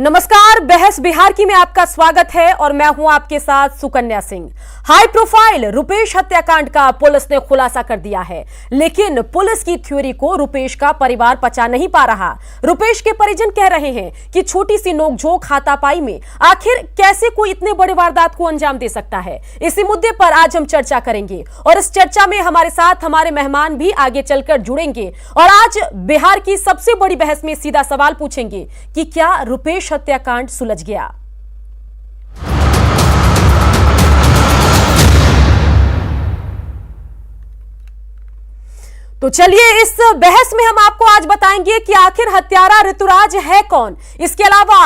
नमस्कार, बहस बिहार की में आपका स्वागत है और मैं हूं आपके साथ सुकन्या सिंह। हाई प्रोफाइल रुपेश हत्याकांड का पुलिस ने खुलासा कर दिया है, लेकिन पुलिस की थ्योरी को रुपेश का परिवार पचा नहीं पा रहा। रुपेश के परिजन कह रहे हैं कि छोटी सी नोकझोंक हाथापाई में आखिर कैसे कोई इतने बड़े वारदात को अंजाम दे सकता है। इसी मुद्दे पर आज हम चर्चा करेंगे और इस चर्चा में हमारे साथ हमारे मेहमान भी आगे चलकर जुड़ेंगे और आज बिहार की सबसे बड़ी बहस में सीधा सवाल पूछेंगे कि क्या रुपेश हत्याकांड सुलझ गया। तो चलिए इस बहस में हम आपको आज बताएंगे कि आखिर हत्यारा ऋतुराज है कौन। इसके अलावा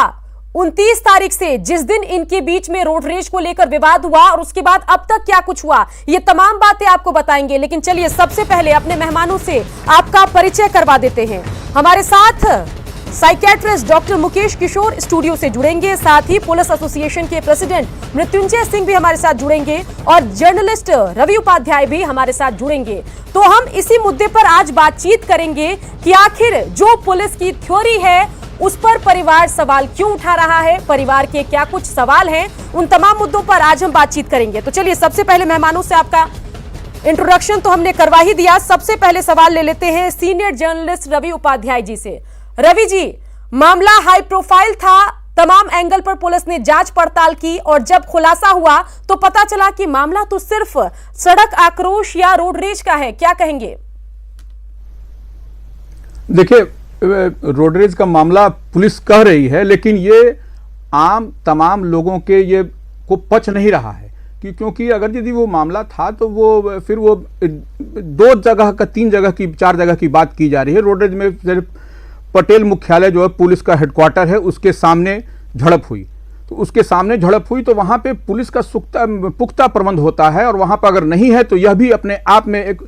29 तारीख से जिस दिन इनके बीच में रोड रेज को लेकर विवाद हुआ और उसके बाद अब तक क्या कुछ हुआ, ये तमाम बातें आपको बताएंगे। लेकिन चलिए सबसे पहले अपने मेहमानों से आपका परिचय करवा देते हैं। हमारे साथ psychiatrist doctor Mukesh Kishore studio से जुड़ेंगे, साथ ही पुलिस एसोसिएशन के प्रेसिडेंट मृत्युंजय सिंह भी हमारे साथ जुड़ेंगे और जर्नलिस्ट रवि उपाध्याय भी हमारे साथ जुड़ेंगे। तो हम इसी मुद्दे पर आज बातचीत करेंगे कि आखिर जो पुलिस की थ्योरी है उस पर परिवार सवाल क्यों उठा रहा है, परिवार के क्या कुछ सवाल हैं, उन तमाम मुद्दों पर आज हम बातचीत करेंगे। तो चलिए सबसे पहले मेहमानों से आपका इंट्रोडक्शन तो हमने करवा ही दिया। सबसे पहले सवाल ले लेते हैं सीनियर जर्नलिस्ट रवि उपाध्याय जी से। रवि जी, मामला हाई प्रोफाइल था, तमाम एंगल पर पुलिस ने जांच पड़ताल की और जब खुलासा हुआ तो पता चला कि मामला तो सिर्फ सड़क आक्रोश या रोड रेज का है, क्या कहेंगे? देखिए, रोड रेज का मामला पुलिस कह रही है, लेकिन ये आम तमाम लोगों के ये को पच नहीं रहा है क्योंकि अगर यदि वो मामला था तो वो फिर वो 2 जगह का 3 जगह की 4 जगह की बात की जा रही है। रोड रेज में सिर्फ पटेल मुख्यालय जो है पुलिस का हेडक्वार्टर है, उसके सामने झड़प हुई। तो उसके सामने झड़प हुई तो वहाँ पे पुलिस का पुख्ता प्रबंध होता है और वहाँ पर अगर नहीं है तो यह भी अपने आप में एक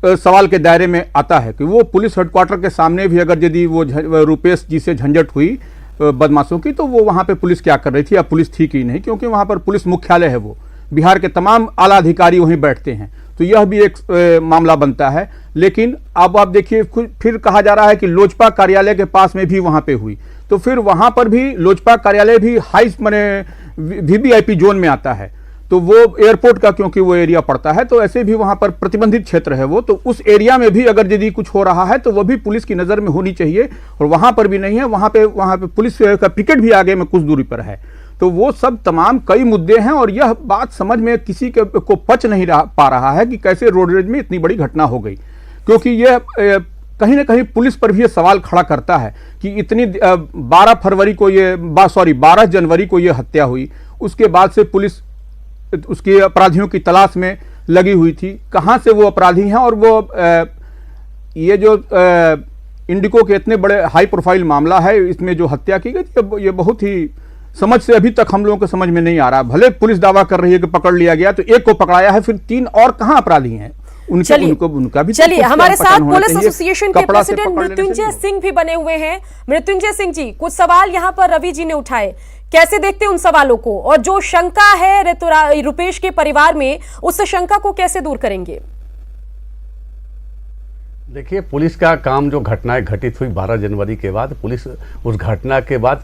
सवाल के दायरे में आता है कि वो पुलिस हेडक्वार्टर के सामने भी अगर यदि वो रुपेश जी से झंझट हुई बदमाशों की तो वो वहाँ पे पुलिस क्या कर रही थी या पुलिस थी कि नहीं, क्योंकि वहाँ पर पुलिस मुख्यालय है, वो बिहार के तमाम आला अधिकारी वहीं बैठते हैं। तो यह भी एक मामला बनता है। लेकिन अब आप देखिए फिर कहा जा रहा है कि लोजपा कार्यालय के पास में भी वहाँ पे हुई, तो फिर वहाँ पर भी लोजपा कार्यालय भी हाई माने वीवीआईपी जोन में आता है, तो वो एयरपोर्ट का क्योंकि वो एरिया पड़ता है तो ऐसे भी वहाँ पर प्रतिबंधित क्षेत्र है वो, तो उस एरिया में भी अगर यदि कुछ हो रहा है तो वो भी पुलिस की नज़र में होनी चाहिए और वहाँ पर भी नहीं है। वहाँ पे पुलिस का पिकेट भी आगे में कुछ दूरी पर है। तो वो सब तमाम कई मुद्दे हैं और यह बात समझ में किसी को पच नहीं पा रहा है कि कैसे रोड रेज में इतनी बड़ी घटना हो गई, क्योंकि यह कहीं ना कहीं पुलिस पर भी ये सवाल खड़ा करता है कि इतनी 12 जनवरी को ये हत्या हुई, उसके बाद से पुलिस उसके अपराधियों की तलाश में लगी हुई थी, कहाँ से वो अपराधी हैं। और वो ये जो इंडिको के इतने बड़े हाई प्रोफाइल मामला है, इसमें जो हत्या की गई ये बहुत ही समझ से अभी तक हम लोगों को समझ में नहीं आ रहा। भले पुलिस दावा कर रही है कि पकड़ लिया गया, तो एक को पकड़ाया है, फिर 3 और कहाँ अपराधी हैं उनका भी। चलिए हमारे साथ पुलिस एसोसिएशन के प्रेसिडेंट मृत्युंजय सिंह भी बने हुए हैं। मृत्युंजय सिंह जी, कुछ सवाल यहाँ पर रवि जी ने उठाए, कैसे देखते हैं उन सवालों को और जो शंका है रुपेश के परिवार में, उस शंका को कैसे दूर करेंगे? देखिए, पुलिस का काम जो घटनाएं घटित हुई 12 जनवरी के बाद, पुलिस उस घटना के बाद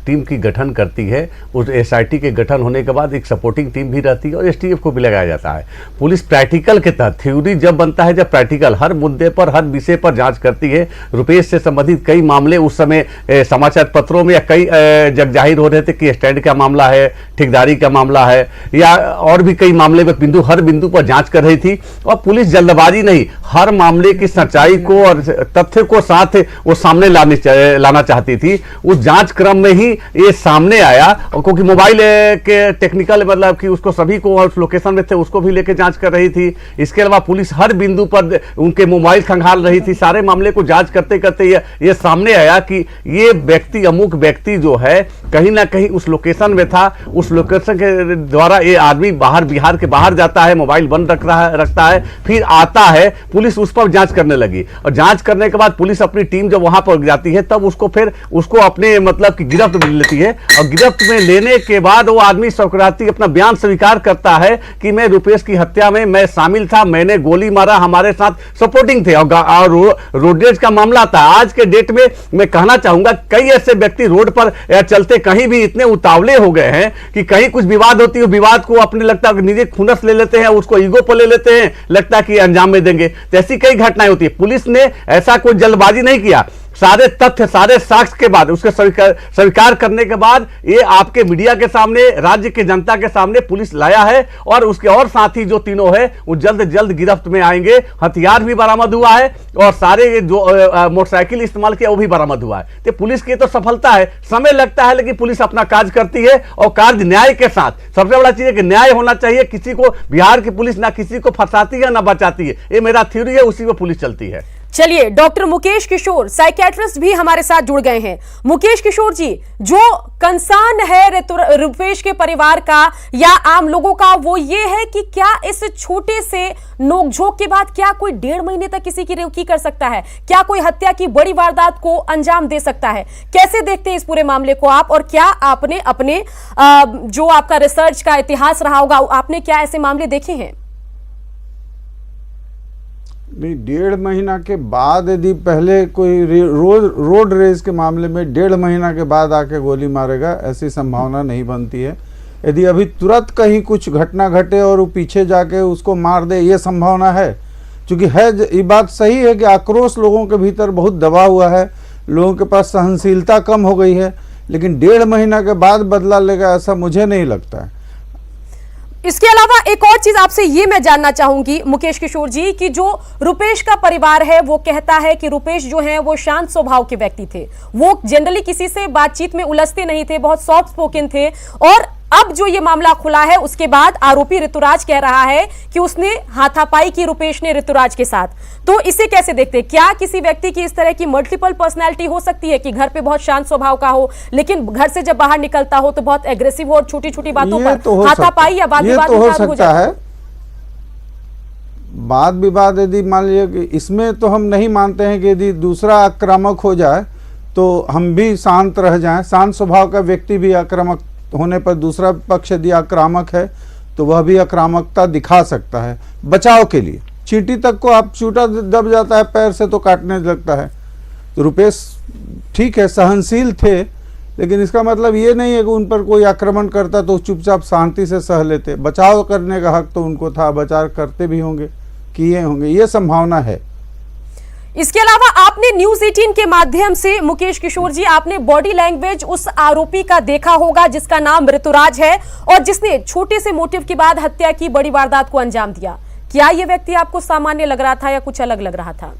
टीम की गठन करती है। उस एसआईटी के गठन होने के बाद एक सपोर्टिंग टीम भी रहती है और एसटीएफ को भी लगाया जाता है। पुलिस प्रैक्टिकल के तहत, थ्योरी जब बनता है, जब प्रैक्टिकल हर मुद्दे पर हर विषय पर जांच करती है। रुपेश से संबंधित कई मामले उस समय समाचार पत्रों में या कई जग जाहिर हो रहे थे कि स्टैंड का मामला है, ठेकेदारी का मामला है या और भी कई मामले में हर बिंदु पर जाँच कर रही थी। और पुलिस जल्दबाजी नहीं, हर मामले की सच्चाई को और तथ्य को साथ वो सामने लाना चाहती थी। उस जांच क्रम में ही ये सामने आया, और क्योंकि मोबाइल के टेक्निकल मतलब कि उसको सभी को उस लोकेशन में थे उसको भी लेके जांच कर रही थी। इसके अलावा पुलिस हर बिंदु पर उनके मोबाइल खंगाल रही थी। सारे मामले को जांच करते करते ये सामने आया कि ये व्यक्ति, अमुक व्यक्ति जो है कहीं ना कहीं उस लोकेशन में था। उस लोकेशन के द्वारा ये आदमी बिहार के बाहर जाता है, मोबाइल बंद रखता है, फिर आता है। पुलिस उस पर जांच करने करने लगी और जांच करने के बाद पुलिस अपनी टीम जब वहां पर जाती है तब उसको अपने मतलब की गिरफ्त में लेती है और गिरफ्त में लेने के बाद वो आदमी सौकराती अपना बयान स्वीकार करता है कि मैं रुपेश की हत्या में मैं शामिल था, मैंने गोली मारा, हमारे साथ सपोर्टिंग थे और रोडरेज का मामला था। आज के डेट में मैं कहना चाहूंगा कई ऐसे व्यक्ति रोड पर चलते कहीं भी इतने उतावले हो गए हैं कि कहीं कुछ विवाद होती है, विवाद को अपने लगता है निजी खुनस ले लेते हैं, उसको ईगो पर ले लेते हैं, लगता है कि अंजाम में देंगे। तो ऐसी कई घटनाएं होती है। पुलिस ने ऐसा कोई जल्दबाजी नहीं किया, सारे तथ्य सारे साक्ष्य के बाद उसके स्वीकार करने के बाद ये आपके मीडिया के सामने, राज्य की जनता के सामने पुलिस लाया है और उसके और साथी जो तीनों है वो जल्द जल्द गिरफ्त में आएंगे। हथियार भी बरामद हुआ है और सारे जो मोटरसाइकिल इस्तेमाल किया वो भी बरामद हुआ है। तो पुलिस की तो सफलता है, समय लगता है लेकिन पुलिस अपना कार्य करती है और कार्य न्याय के साथ। सबसे बड़ा चीज है कि न्याय होना चाहिए। किसी को बिहार की पुलिस ना किसी को फंसाती है ना बचाती है, ये मेरा थ्योरी है, उसी में पुलिस चलती है। चलिए, डॉक्टर मुकेश किशोर साइकियाट्रिस्ट भी हमारे साथ जुड़ गए हैं। मुकेश किशोर जी, जो कंसर्न है रुपेश के परिवार का या आम लोगों का वो ये है कि क्या इस छोटे से नोकझोंक के बाद क्या कोई 1.5 महीने तक किसी की रेकी कर सकता है? क्या कोई हत्या की बड़ी वारदात को अंजाम दे सकता है? कैसे देखते हैं इस पूरे मामले को आप, और क्या आपने अपने जो आपका रिसर्च का इतिहास रहा होगा, आपने क्या ऐसे मामले देखे हैं? नहीं, 1.5 महीना के बाद यदि पहले कोई रोड रेज के मामले में 1.5 महीना के बाद आके गोली मारेगा, ऐसी संभावना नहीं बनती है। यदि अभी तुरंत कहीं कुछ घटना घटे और वो पीछे जाके उसको मार दे, ये संभावना है। क्योंकि ये बात सही है कि आक्रोश लोगों के भीतर बहुत दबा हुआ है, लोगों के पास सहनशीलता कम हो गई है, लेकिन 1.5 महीना के बाद बदला लेगा ऐसा मुझे नहीं लगता है। इसके अलावा एक और चीज आपसे ये मैं जानना चाहूंगी मुकेश किशोर जी, कि जो रुपेश का परिवार है वो कहता है कि रुपेश जो है वो शांत स्वभाव के व्यक्ति थे, वो जनरली किसी से बातचीत में उलझते नहीं थे, बहुत सॉफ्ट स्पोकन थे। और अब जो ये मामला खुला है उसके बाद आरोपी ऋतुराज कह रहा है कि उसने हाथापाई की रुपेश ने ऋतुराज के साथ। तो इसे कैसे देखते हैं? क्या किसी व्यक्ति की इस तरह की मल्टीपल पर्सनैलिटी हो सकती है कि घर पे बहुत शांत स्वभाव का हो लेकिन घर से जब बाहर निकलता हो तो बहुत एग्रेसिव हो और छोटी छोटी बातों पर हाथापाई या वाद विवाद हो सकता है। वाद विवाद यदि मान लीजिए कि इसमें तो हम नहीं मानते हैं कि यदि दूसरा आक्रामक हो जाए तो हम भी शांत रह जाएं। शांत स्वभाव का व्यक्ति भी आक्रामक होने पर दूसरा पक्ष यदि आक्रामक है तो वह भी आक्रामकता दिखा सकता है बचाव के लिए। चींटी तक को आप चूटा दब जाता है पैर से तो काटने लगता है। तो रुपेश ठीक है, सहनशील थे, लेकिन इसका मतलब ये नहीं है कि उन पर कोई आक्रमण करता तो चुपचाप शांति से सह लेते। बचाव करने का हक तो उनको था, बचाव करते भी होंगे, किए होंगे, ये संभावना है। इसके अलावा आपने न्यूज़ 18 के माध्यम से मुकेश किशोर जी, आपने बॉडी लैंग्वेज उस आरोपी का देखा होगा जिसका नाम ऋतुराज है और जिसने छोटे से मोटिव के बाद हत्या की बड़ी वारदात को अंजाम दिया। क्या यह व्यक्ति आपको सामान्य लग रहा था या कुछ अलग लग रहा था?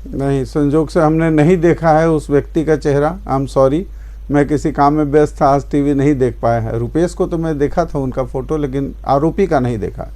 नहीं, संजोग से हमने नहीं देखा है उस व्यक्ति का चेहरा। आई एम सॉरी, मैं किसी काम में व्यस्त था, आज टीवी नहीं देख पाया है। रुपेश को तो मैं देखा था उनका फोटो, लेकिन आरोपी का नहीं देखा।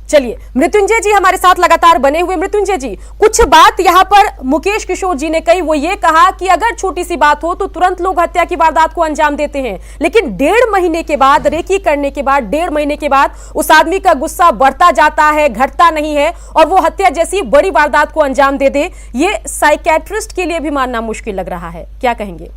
चलिए, मृत्युंजय जी हमारे साथ लगातार बने हुए। मृत्युंजय जी, कुछ बात यहां पर मुकेश किशोर जी ने कही, वो ये कहा कि अगर छोटी सी बात हो तो तुरंत लोग हत्या की वारदात को अंजाम देते हैं, लेकिन 1.5 महीने के बाद, रेकी करने के बाद 1.5 महीने के बाद उस आदमी का गुस्सा बढ़ता जाता है, घटता नहीं है और वो हत्या जैसी बड़ी वारदात को अंजाम दे दे। ये साइकियाट्रिस्ट के लिए भी मानना मुश्किल लग रहा है, क्या कहेंगे?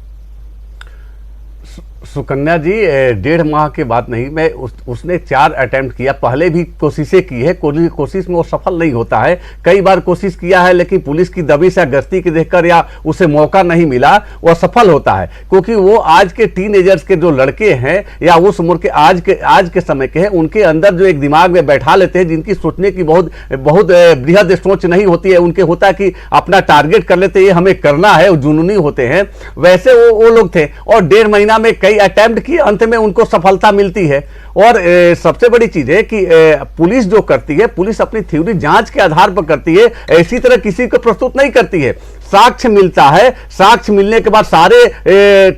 सुकन्या जी, 1.5 माह के बाद नहीं, मैं उसने 4 अटेम्प्ट किया, पहले भी कोशिशें की है, कोशिश में वो सफल नहीं होता है। कई बार कोशिश किया है लेकिन पुलिस की दबिश या गश्ती की देखकर या उसे मौका नहीं मिला, वो सफल होता है। क्योंकि वो आज के टीनेजर्स के जो लड़के हैं या उस उम्र के आज के समय के हैं, उनके अंदर जो एक दिमाग में बैठा लेते हैं, जिनकी सोचने की बहुत बृहद सोच नहीं होती है, उनके होता है कि अपना टारगेट कर लेते हैं, ये हमें करना है, जुनूनी होते हैं, वैसे वो लोग थे। और 1.5 महीना में कई अटेम्प्ट किए, अंत में उनको सफलता मिलती है। और सबसे बड़ी चीज है कि पुलिस जो करती है, पुलिस अपनी थ्योरी जांच के आधार पर करती है, ऐसी तरह किसी को प्रस्तुत नहीं करती है। साक्ष्य मिलता है, साक्ष्य मिलने के बाद सारे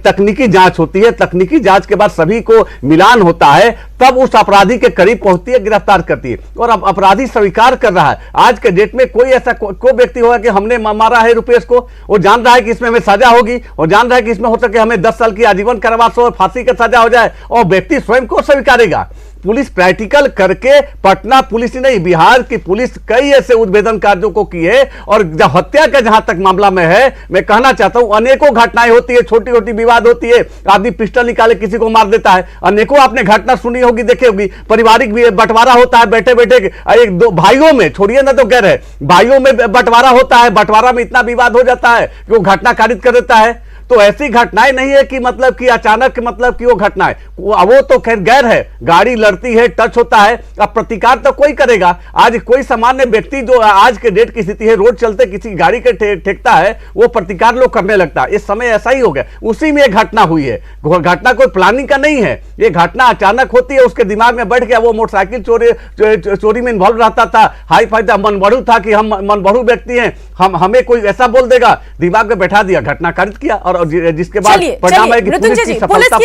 तकनीकी जांच होती है, तकनीकी जांच के बाद सभी को मिलान होता है, तब उस अपराधी के करीब पहुंचती है, गिरफ्तार करती है। और अब अपराधी स्वीकार कर रहा है। आज के डेट में कोई ऐसा कोई व्यक्ति होगा कि हमने मारा है रुपेश को, वो जान रहा है कि इसमें हमें सजा होगी, और जान रहा है कि इसमें हो सके हमें 10 साल की आजीवन कारावास और फांसी की सजा हो जाए, और व्यक्ति स्वयं को स्वीकारेगा। पुलिस प्रैक्टिकल करके, पटना पुलिस ही नहीं बिहार की पुलिस कई ऐसे उद्भेदन कार्यों को की है। और जब हत्या का जहां तक मामला में है, मैं कहना चाहता हूं अनेकों घटनाएं होती है, छोटी छोटी विवाद होती है, आदमी पिस्टल निकाले किसी को मार देता है, अनेकों आपने घटना सुनी होगी, देखी होगी, पारिवारिक बंटवारा होता है, बैठे बैठे एक दो भाइयों में, छोड़िए ना तो कह रहे भाइयों में बंटवारा होता है, बंटवारा में इतना विवाद हो जाता है कि वो घटना कारित कर देता है। तो ऐसी घटनाएं नहीं है कि मतलब कि अचानक मतलब कि वो घटनाएं, वो तो खैर गैर है, गाड़ी लड़ती है, टच होता है, अब प्रतिकार तो कोई करेगा। आज कोई सामान्य व्यक्ति जो आज के डेट की स्थिति है, रोड चलते किसी गाड़ी के ठेकता है, वो प्रतिकार लोग करने लगता है। इस समय ऐसा ही हो गया, उसी में एक घटना हुई है, घटना कोई प्लानिंग का नहीं है, ये घटना अचानक होती है, उसके दिमाग में बैठ गया, वो मोटरसाइकिल चोरी में इन्वॉल्व रहता था, हाई फाई था, मनबड़ू था कि हम मनबड़ू व्यक्ति हैं, हमें कोई ऐसा बोल देगा, दिमाग में बैठा दिया, घटना कारित किया, और जिसके बाद परिणाम है कि पुलिस की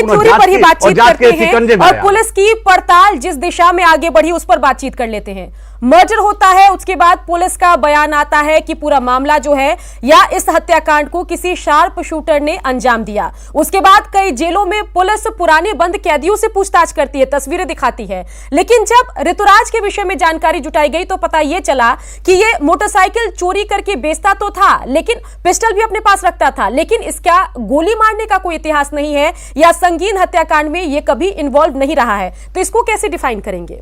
थ्योरी पर ही बातचीत करते हैं और और पुलिस की पड़ताल जिस दिशा में आगे बढ़ी उस पर बातचीत कर लेते हैं। मर्डर होता है, उसके बाद पुलिस का बयान आता है कि पूरा मामला जो है या इस हत्याकांड को किसी शार्प शूटर ने अंजाम दिया। उसके बाद कई जेलों में पुलिस पुराने बंद कैदियों से पूछताछ करती है, तस्वीरें दिखाती है। लेकिन जब ऋतुराज के विषय में जानकारी जुटाई गई तो पता यह चला कि यह मोटरसाइकिल चोरी करके बेचता तो था, लेकिन पिस्टल भी अपने पास रखता था, लेकिन इसका गोली मारने का कोई इतिहास नहीं है या संगीन हत्याकांड में यह कभी इन्वॉल्व नहीं रहा है। तो इसको कैसे डिफाइन करेंगे?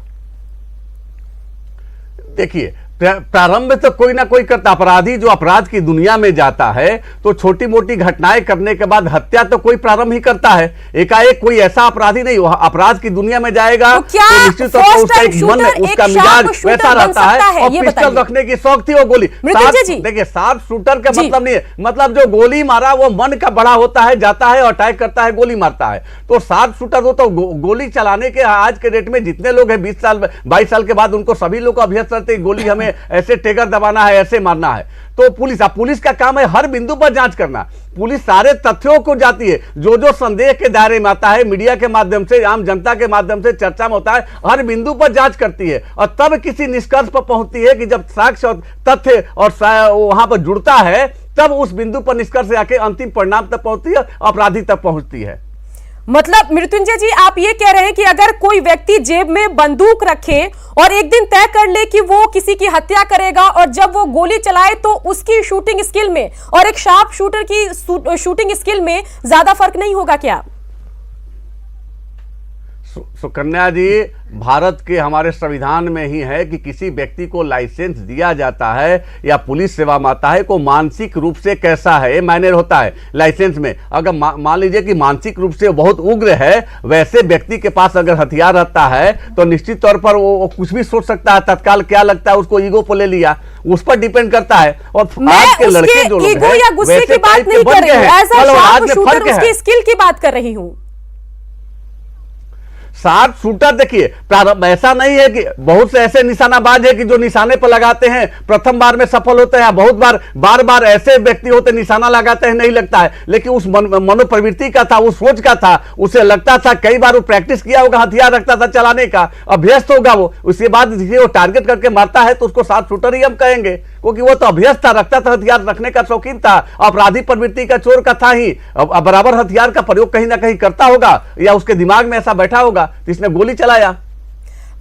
देखिए, प्रारंभ में तो कोई ना कोई करता, अपराधी जो अपराध की दुनिया में जाता है तो छोटी मोटी घटनाएं करने के बाद हत्या तो कोई प्रारंभ ही करता है। एकाएक कोई ऐसा अपराधी नहीं अपराध की दुनिया में जाएगा तो निश्चित तौर पर उसका एक मन, उसका मिजाज वैसा रहता है, और पिस्टल रखने की शौक थी वो गोली। देखिए, शार्प शूटर का मतलब नहीं है, मतलब जो गोली मारा वो मन का बड़ा होता है, जाता है और अटैक करता है, गोली मारता है। तो शार्प शूटर हो तो गोली चलाने के आज के डेट में जितने लोग हैं 20 साल 22 साल के बाद उनको सभी लोग अभ्यस्त रहते हैं, गोली हमें ऐसे ट्रिगर दबाना है, ऐसे मारना है। तो पुलिस का काम है हर बिंदु पर जांच करना। पुलिस सारे तथ्यों को जाती है, जो जो संदेह के दायरे में आता है, मीडिया के माध्यम से, आम जनता के माध्यम से चर्चा में होता है, हर बिंदु पर जांच करती है और तब किसी निष्कर्ष पर पहुंचती है कि जब साक्ष्य और तथ्य और वहां पर जुड़ता है तब उस बिंदु पर निष्कर्ष आके अंतिम परिणाम तक पहुंचती है, अपराधी तक पहुंचती है। मतलब मृत्युंजय जी, आप ये कह रहे हैं कि अगर कोई व्यक्ति जेब में बंदूक रखे और एक दिन तय कर ले कि वो किसी की हत्या करेगा और जब वो गोली चलाए तो उसकी शूटिंग स्किल में और एक शार्प शूटर की शूटिंग स्किल में ज्यादा फर्क नहीं होगा क्या? सुकन्या जी, भारत के हमारे संविधान में ही है कि किसी व्यक्ति को लाइसेंस दिया जाता है या पुलिस सेवा में आता है को मानसिक रूप से कैसा है ये मायने होता है लाइसेंस में। अगर मान लीजिए कि मानसिक रूप से बहुत उग्र है, वैसे व्यक्ति के पास अगर हथियार रहता है तो निश्चित तौर पर वो कुछ भी सोच सकता है, तत्काल क्या लगता है उसको ईगो पर ले लिया, उस पर डिपेंड करता है। और आज के लड़के जो लोग हैं या गुस्से की बात नहीं कर रही हूं, एज अ शार्प शूटर उसकी स्किल की बात कर रही हूं। शार्प शूटर देखिए, ऐसा नहीं है कि बहुत से ऐसे निशानाबाज है कि जो निशाने पर लगाते हैं प्रथम बार में सफल होते हैं, बहुत बार ऐसे व्यक्ति होते निशाना लगाते हैं नहीं लगता है, लेकिन उस मनोप्रवृत्ति का था, उस सोच का था, उसे लगता था, कई बार वो प्रैक्टिस किया होगा, हथियार रखता था चलाने का, अभ्यस्त होगा वो, उसके बाद वो टारगेट करके मारता है तो उसको शार्प शूटर ही हम कहेंगे, क्योंकि वो तो अभ्यस्त था, रखता था, हथियार रखने का शौकीन था, अपराधी प्रवृत्ति का, चोर का था ही, बराबर हथियार का प्रयोग कहीं ना कहीं करता होगा या उसके दिमाग में ऐसा बैठा होगा तो इसने गोली चलाया।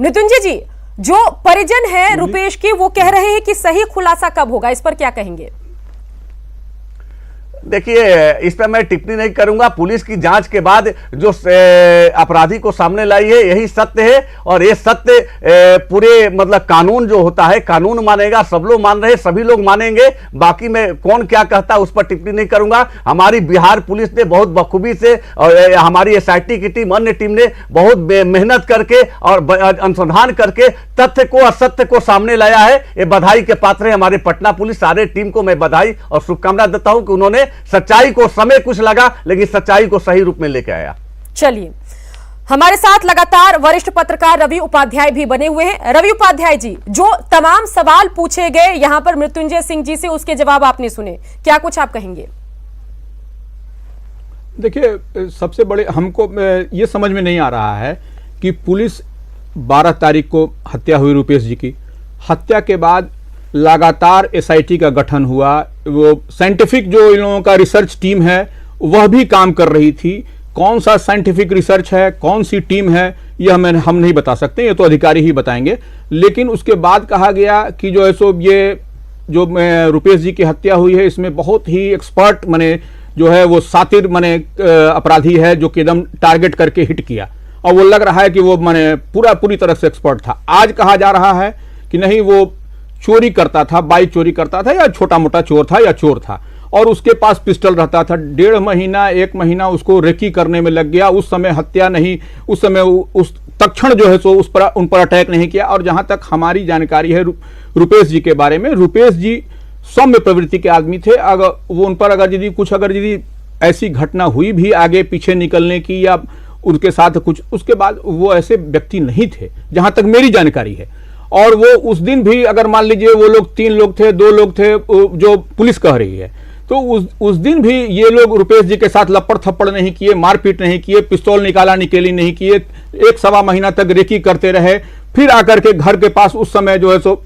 मृत्युंजय जी, जो परिजन है रुपेश के, वो कह रहे हैं कि सही खुलासा कब होगा, इस पर क्या कहेंगे? देखिए, इस पर मैं टिप्पणी नहीं करूंगा। पुलिस की जांच के बाद जो अपराधी को सामने लाई है यही सत्य है और ये सत्य पूरे मतलब कानून जो होता है कानून मानेगा, सब लोग मान रहे, सभी लोग मानेंगे। बाकी मैं कौन क्या कहता है उस पर टिप्पणी नहीं करूंगा। हमारी बिहार पुलिस ने बहुत बखूबी से और हमारी एसआईटी की टीम, अन्य टीम ने बहुत मेहनत करके और अनुसंधान करके तथ्य को, असत्य को सामने लाया है। ये बधाई के पात्र है हमारे पटना पुलिस, सारे टीम को मैं बधाई और शुभकामना देता हूं कि उन्होंने सच्चाई को, समय कुछ लगा लेकिन सच्चाई को सही रूप में लेकर आया। चलिए, हमारे साथ लगातार वरिष्ठ पत्रकार रवि उपाध्याय भी बने हुए हैं। रवि उपाध्याय जी, जो तमाम सवाल पूछे गए यहां पर मृत्युंजय सिंह जी से, उसके जवाब आपने सुने, क्या कुछ आप कहेंगे? देखिए, सबसे बड़े हमको ये समझ में नहीं आ रहा है कि पुलिस 12 तारीख को हत्या हुई रुपेश जी की, हत्या के बाद लगातार एसआईटी का गठन हुआ, वो साइंटिफिक जो इन लोगों का रिसर्च टीम है वह भी काम कर रही थी, कौन सा साइंटिफिक रिसर्च है, कौन सी टीम है, यह हम नहीं बता सकते, ये तो अधिकारी ही बताएंगे। लेकिन उसके बाद कहा गया कि जो है सो ये जो रुपेश जी की हत्या हुई है इसमें बहुत ही एक्सपर्ट माने जो है वो सातिर माने अपराधी है जो कि एकदम टारगेट करके हिट किया, और वो लग रहा है कि वो माने पूरी तरह से एक्सपर्ट था। आज कहा जा रहा है कि नहीं, वो चोरी करता था, बाइक चोरी करता था, या छोटा मोटा चोर था या चोर था, और उसके पास पिस्टल रहता था। 1.5 महीना 1 महीना उसको रेकी करने में लग गया। उस समय हत्या नहीं, उस समय उस तत्क्षण जो है सो उन पर अटैक नहीं किया। और जहां तक हमारी जानकारी है रुपेश जी के बारे में, रुपेश जी सौम्य प्रवृत्ति के आदमी थे। अगर वो उन पर अगर यदि ऐसी घटना हुई भी आगे पीछे निकलने की या उनके साथ कुछ, उसके बाद वो ऐसे व्यक्ति नहीं थे जहां तक मेरी जानकारी है। और वो उस दिन भी अगर मान लीजिए वो लोग 3 लोग थे, 2 लोग थे जो पुलिस कह रही है, तो उस दिन भी ये लोग रुपेश जी के साथ लपड़ थप्पड़ नहीं किए, मारपीट नहीं किए, पिस्तौल निकाला निकेली नहीं किए, 1-1.25 महीना तक रेकी करते रहे। फिर आकर के घर के पास उस समय जो है सो,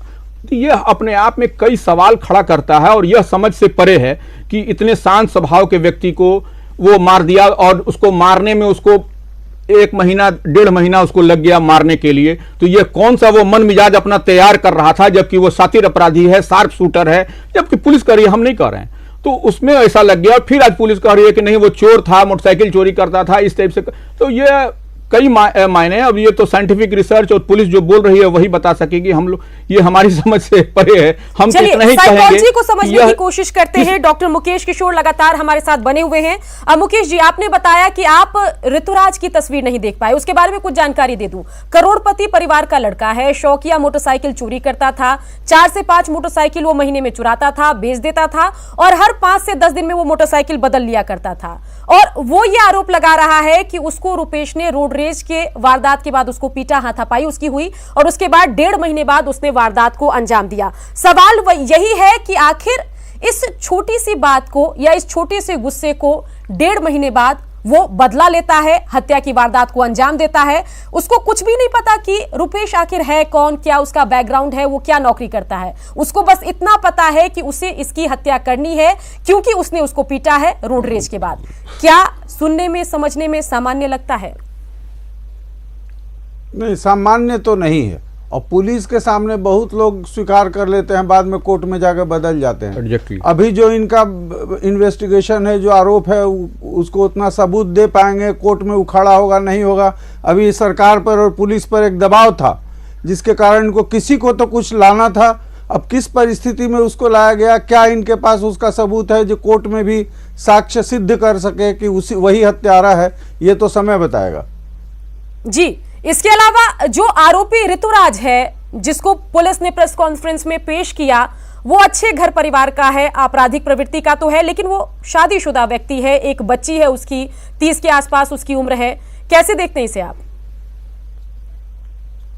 यह अपने आप में कई सवाल खड़ा करता है और यह समझ से परे है कि इतने शांत स्वभाव के व्यक्ति को वो मार दिया, और उसको मारने में उसको 1 महीना 1.5 महीना उसको लग गया मारने के लिए। तो ये कौन सा वो मन मिजाज अपना तैयार कर रहा था, जबकि वो सातिर अपराधी है, शार्प शूटर है, जबकि पुलिस कर रही है, हम नहीं कर रहे हैं। तो उसमें ऐसा लग गया। फिर आज पुलिस कह रही है कि नहीं वो चोर था, मोटरसाइकिल चोरी करता था, इस टाइप से। तो ये कई मायने हैं। अब ये तो साइंटिफिक रिसर्च और पुलिस जो बोल रही है वही बता सकेगी। हम लोग, ये हमारी समझ से परे है। हम तो इतना ही कहेंगे। साइकोलॉजी को समझने की कोशिश करते हैं। डॉक्टर मुकेश किशोर लगातार हमारे साथ बने हुए हैं। मुकेश जी, आपने बताया कि आप ऋतुराज की तस्वीर नहीं देख पाए, उसके बारे में कुछ जानकारी दे दूं। करोड़पति परिवार का लड़का है, शौकिया मोटरसाइकिल चोरी करता था, 4 से 5 मोटरसाइकिल वो महीने में चुराता था, बेच देता था, और हर 5 से 10 दिन में वो मोटरसाइकिल बदल लिया करता था। और वो ये आरोप लगा रहा है कि उसको रुपेश ने रोड रेज के वारदात के बाद उसको पीटा, हाथापाई उसकी हुई, और उसके बाद 1.5 महीने बाद उसने वारदात को अंजाम दिया। सवाल यही है कि आखिर इस छोटी सी बात को या इस छोटे से गुस्से को 1.5 महीने बाद वो बदला लेता है, हत्या की वारदात को अंजाम देता है। उसको कुछ भी नहीं पता कि रुपेश आखिर है कौन, क्या उसका बैकग्राउंड है, वो क्या नौकरी करता है। उसको बस इतना पता है कि उसे इसकी हत्या करनी है क्योंकि उसने उसको पीटा है रोड रेज के बाद। क्या सुनने में समझने में सामान्य लगता है? नहीं, सामान्य तो नहीं है। और पुलिस के सामने बहुत लोग स्वीकार कर लेते हैं, बाद में कोर्ट में जाकर बदल जाते हैं। Exactly. अभी जो इनका इन्वेस्टिगेशन है, जो आरोप है, उसको उतना सबूत दे पाएंगे, कोर्ट में उखाड़ा होगा नहीं होगा। अभी सरकार पर और पुलिस पर एक दबाव था जिसके कारण इनको किसी को तो कुछ लाना था। अब किस परिस्थिति में उसको लाया गया, क्या इनके पास उसका सबूत है जो कोर्ट में भी साक्ष्य सिद्ध कर सके कि वही हत्यारा है, ये तो समय बताएगा। जी, इसके अलावा जो आरोपी ऋतुराज है, जिसको पुलिस ने प्रेस कॉन्फ्रेंस में पेश किया, वो अच्छे घर परिवार का है, आपराधिक प्रवृत्ति का तो है, लेकिन वो शादीशुदा व्यक्ति है, एक बच्ची है उसकी, 30 के आसपास उसकी उम्र है। कैसे देखते हैं इसे आप?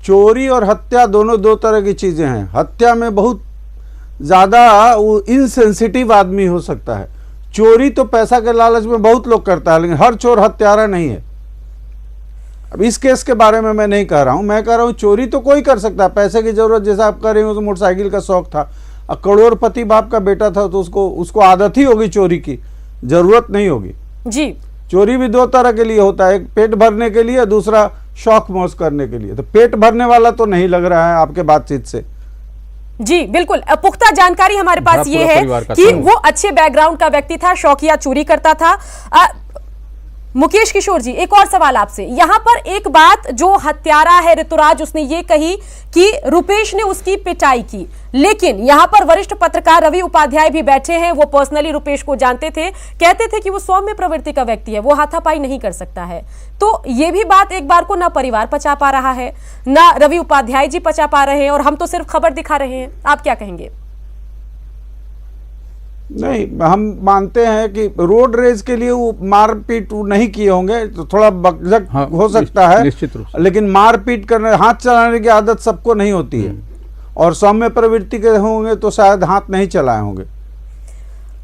चोरी और हत्या दोनों 2 तरह की चीजें हैं। हत्या में बहुत ज्यादा इनसेंसिटिव आदमी हो सकता है। चोरी तो पैसा के लालच में बहुत लोग करता है, लेकिन हर चोर हत्यारा नहीं है। अब इस केस के बारे में मैं नहीं कह रहा हूं, मैं कह रहा हूं चोरी तो कोई कर सकता है, पैसे की जरूरत जैसा आप कर रहे हो, तो मोटरसाइकिल का शौक था, अब करोड़पति बाप का बेटा था तो उसको आदत ही होगी चोरी की, जरूरत नहीं होगी जी। चोरी भी 2 तरह के लिए होता है, एक पेट भरने के लिए, दूसरा शौक मौज करने के लिए। तो पेट भरने वाला तो नहीं लग रहा है आपके बातचीत से। जी बिल्कुल, पुख्ता जानकारी हमारे पास ये है कि वो अच्छे बैकग्राउंड का व्यक्ति था, शौकिया चोरी करता था। मुकेश किशोर जी, एक और सवाल आपसे। यहां पर एक बात जो हत्यारा है ऋतुराज, उसने ये कही कि रुपेश ने उसकी पिटाई की, लेकिन यहां पर वरिष्ठ पत्रकार रवि उपाध्याय भी बैठे हैं, वो पर्सनली रुपेश को जानते थे, कहते थे कि वो सौम्य प्रवृत्ति का व्यक्ति है, वो हाथापाई नहीं कर सकता है। तो ये भी बात एक बार को ना परिवार पचा पा रहा है, ना रवि उपाध्याय जी पचा पा रहे हैं, और हम तो सिर्फ खबर दिखा रहे हैं। आप क्या कहेंगे? नहीं, हम मानते हैं कि रोड रेज के लिए वो मारपीट नहीं किए होंगे, तो थोड़ा बकझक हो सकता है, निश्चित रूप से। लेकिन मारपीट करने, हाथ चलाने की आदत सबको नहीं होती है, और सौम्य प्रवृत्ति के होंगे तो शायद हाथ नहीं चलाए होंगे।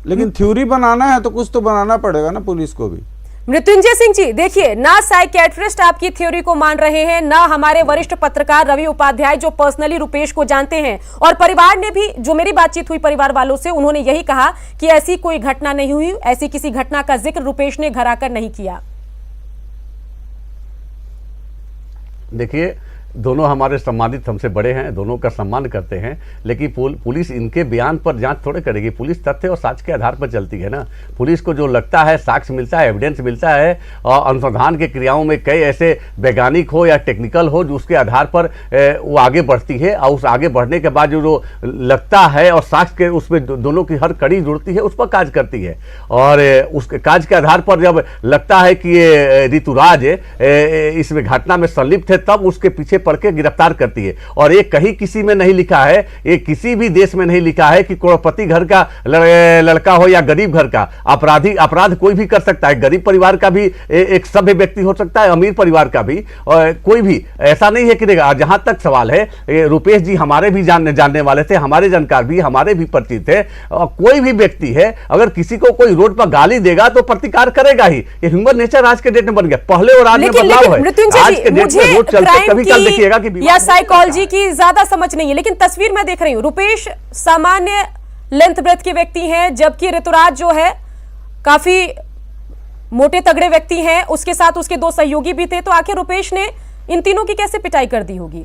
लेकिन थ्योरी बनाना है तो कुछ तो बनाना पड़ेगा ना पुलिस को भी। मृत्युंजय सिंह जी, देखिए, ना साइकियाट्रिस्ट आपकी थ्योरी को मान रहे हैं, ना हमारे वरिष्ठ पत्रकार रवि उपाध्याय जो पर्सनली रुपेश को जानते हैं, और परिवार ने भी, जो मेरी बातचीत हुई परिवार वालों से, उन्होंने यही कहा कि ऐसी कोई घटना नहीं हुई, ऐसी किसी घटना का जिक्र रुपेश ने घर आकर नहीं किया। देखिए, दोनों हमारे सम्मानित, हमसे बड़े हैं, दोनों का सम्मान करते हैं, लेकिन पुलिस इनके बयान पर जांच थोड़े करेगी। पुलिस तथ्य और साक्ष्य के आधार पर चलती है ना। पुलिस को जो लगता है, साक्ष्य मिलता है, एविडेंस मिलता है, और अनुसंधान के क्रियाओं में कई ऐसे वैज्ञानिक हो या टेक्निकल हो जो उसके आधार पर वो आगे बढ़ती है, और उस आगे बढ़ने के बाद जो लगता है और साक्ष्य के उसमें दोनों की हर कड़ी जुड़ती है, उस पर काज करती है। और उस काज के आधार पर जब लगता है कि ये ऋतुराज इस घटना में संलिप्त है, तब उसके पीछे पढ़ के गिरफ्तार करती है। और ये कहीं किसी में नहीं लिखा है, ये किसी भी देश में नहीं लिखा है कि करोड़पति घर का लड़का हो या गरीब घर का अपराध कोई भी कर सकता है। गरीब परिवार का भी एक सभ्य व्यक्ति हो सकता है, अमीर परिवार का भी, और कोई भी ऐसा नहीं है कि जहां तक सवाल है, रुपेश जी हमारे भी जानने वाले थे, हमारे जानकार भी, हमारे भी परिचित थे। कोई भी व्यक्ति है, अगर किसी को कोई रोड पर गाली देगा तो प्रतिकार करेगा ही। ये ह्यूमन नेचर आज के डेट में बन गया। पहले और आज में बदलाव है। आज के डेट में रोड चलते कभी कल देखिएगा कि या साइकोलॉजी की ज्यादा समझ नहीं है, लेकिन तस्वीर में देख रही हूं, रुपेश सामान्य लेंथ ब्रेथ के व्यक्ति हैं, जबकि ऋतुराज जो है काफी मोटे तगड़े व्यक्ति हैं। उसके साथ उसके दो सहयोगी भी थे। तो आखिर रुपेश ने इन तीनों की कैसे पिटाई कर दी होगी,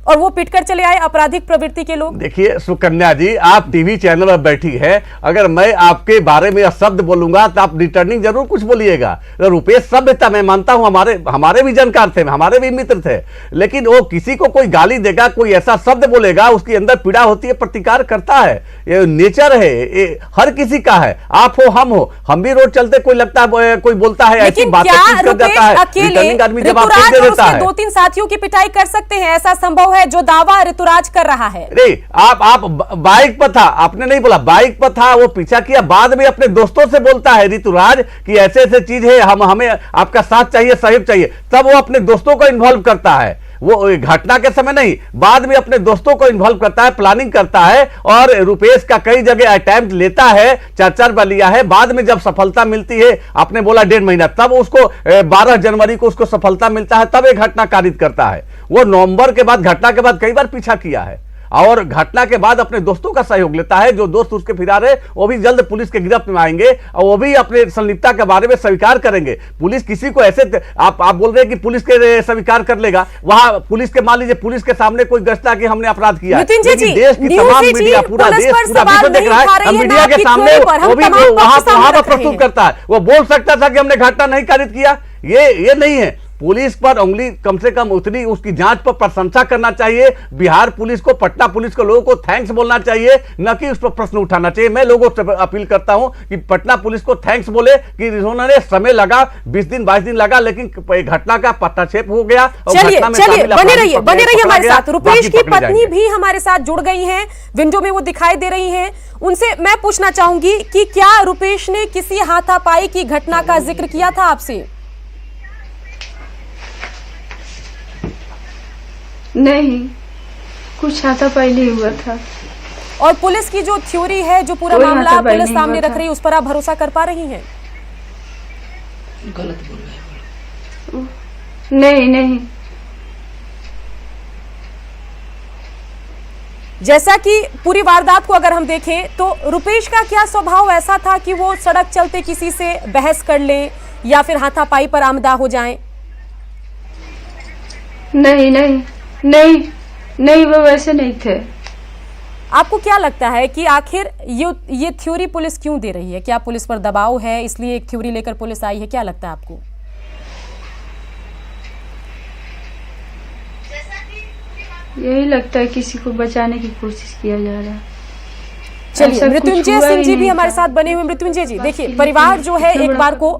और वो पिटकर चले आए आपराधिक प्रवृत्ति के लोग? देखिए सुकन्या जी, आप टीवी चैनल पर बैठी है, अगर मैं आपके बारे में शब्द बोलूंगा तो आप रिटर्निंग जरूर कुछ बोलिएगा। तो रुपेश सभ्य था, मैं मानता हूं, हमारे भी जानकार थे, हमारे भी मित्र थे, लेकिन वो किसी को कोई गाली देगा, कोई ऐसा शब्द बोलेगा, उसके अंदर पीड़ा होती है, प्रतिकार करता है। ये नेचर है, ये हर किसी का है। आप हो, हम भी रोड चलते कोई लगता है, कोई बोलता है ऐसी बातें कर जाता है, रिटर्निंग आदमी जवाब दे देता है। 2-3 साथियों की पिटाई कर सकते हैं, ऐसा संभव है जो दावा ऋतुराज कर रहा है? नहीं, आप बाइक पर था, आपने नहीं बोला, बाइक पर था, वो पीछा किया, बाद में अपने दोस्तों से बोलता है ऋतुराज कि ऐसे ऐसे चीज है, हमें आपका साथ चाहिए, सहयोग चाहिए, तब वो अपने दोस्तों को इन्वॉल्व करता है। वो घटना के समय नहीं, बाद में अपने दोस्तों को इन्वॉल्व करता है, प्लानिंग करता है। और रुपेश का कई जगह अटेम्प्ट लेता है, 4 बार लिया है, बाद में जब सफलता मिलती है, आपने बोला 1.5 महीना, तब उसको 12 जनवरी को उसको सफलता मिलता है, तब एक घटना कारित करता है। वो नवंबर के बाद, घटना के बाद कई बार पीछा किया है, और घटना के बाद अपने दोस्तों का सहयोग लेता है। जो दोस्त उसके फिरार है वो भी जल्द पुलिस के गिरफ्त में आएंगे, और वो भी अपने संलिप्तता के बारे में स्वीकार करेंगे। पुलिस किसी को ऐसे, आप बोल रहे हैं कि पुलिस के स्वीकार कर लेगा, वहां पुलिस के, मान लीजिए पुलिस के सामने कोई गश्ता कि हमने अपराध किया है, देश की तमाम मीडिया, पूरा देश, पूरा विश्व देख रहा है, हम मीडिया के सामने वो भी वहां पर प्रस्तुत करता है। वो बोल सकता था कि हमने घटना नहीं कारित किया, ये नहीं है। पुलिस पर उंगली कम से कम उतनी, उसकी जांच पर प्रशंसा करना चाहिए। बिहार पुलिस को, पटना पुलिस को, लोगों को थैंक्स बोलना चाहिए, न कि उस पर प्रश्न उठाना चाहिए। मैं लोगों से अपील करता हूं कि पटना पुलिस को थैंक्स बोले कि उन्होंने समय लगा, 20 दिन 22 दिन लगा, लेकिन घटना का पटाक्षेप हो गया। चलिए बने रहिए हमारे साथ। रुपेश की पत्नी भी हमारे साथ जुड़ गई हैं, विंडो में वो दिखाई दे रही हैं। उनसे मैं पूछना चाहूंगी कि क्या रुपेश ने किसी हाथापाई की घटना का जिक्र किया था आपसे? नहीं, कुछ हाथापाई नहीं हुआ था। और पुलिस की जो थ्योरी है, जो पूरा मामला पुलिस सामने रख रही है, उस पर आप भरोसा कर पा रही हैं? गलत बोल रहे हैं। नहीं। जैसा कि पूरी वारदात को अगर हम देखें तो रुपेश का क्या स्वभाव ऐसा था कि वो सड़क चलते किसी से बहस कर ले या फिर हाथापाई पर आमदा हो जाएं? नहीं, वो वैसे नहीं थे। आपको क्या लगता है कि आखिर ये थ्योरी पुलिस क्यों दे रही है? क्या पुलिस पर दबाव है, इसलिए एक थ्योरी लेकर पुलिस आई है? क्या लगता है आपको? यही लगता है किसी को बचाने की कोशिश किया जा रहा है। चलिए, मृत्युंजय सिंह जी भी हमारे साथ बने हुए। मृत्युंजय जी, देखिए परिवार जो है एक बार को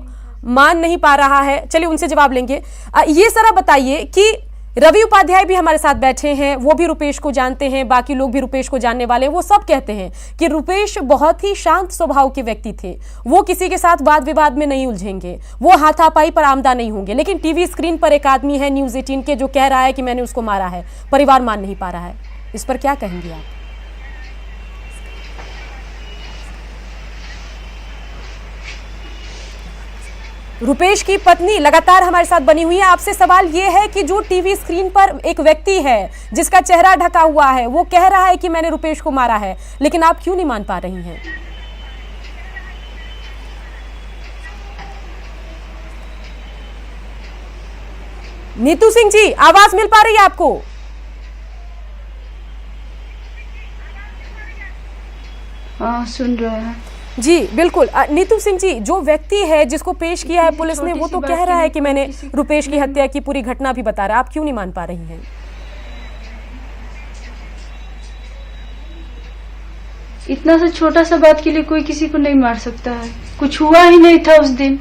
मान नहीं पा रहा है, चलिए उनसे जवाब लेंगे। ये जरा बताइए कि रवि उपाध्याय भी हमारे साथ बैठे हैं, वो भी रुपेश को जानते हैं, बाकी लोग भी रुपेश को जानने वाले हैं। वो सब कहते हैं कि रुपेश बहुत ही शांत स्वभाव के व्यक्ति थे, वो किसी के साथ वाद विवाद में नहीं उलझेंगे, वो हाथापाई पर आमदा नहीं होंगे। लेकिन टीवी स्क्रीन पर एक आदमी है न्यूज़ 18 के, जो कह रहा है कि मैंने उसको मारा है, परिवार मान नहीं पा रहा है। इस पर क्या कहेंगे आप? रुपेश की पत्नी लगातार हमारे साथ बनी हुई है। आपसे सवाल यह है कि जो टीवी स्क्रीन पर एक व्यक्ति है जिसका चेहरा ढका हुआ है, वो कह रहा है कि मैंने रुपेश को मारा है, लेकिन आप क्यों नहीं मान पा रही हैं? नीतू सिंह जी, आवाज मिल पा रही है आपको? हाँ, सुन रहे हैं। जी बिल्कुल। नीतू सिंह जी, जो व्यक्ति है जिसको पेश किया है पुलिस ने, वो तो कह रहा है कि मैंने रुपेश की हत्या की पूरी घटना भी बता रहा है। आप क्यों नहीं मान पा रही हैं? इतना सा छोटा सा बात के लिए कोई किसी को नहीं मार सकता है। कुछ हुआ ही नहीं था उस दिन,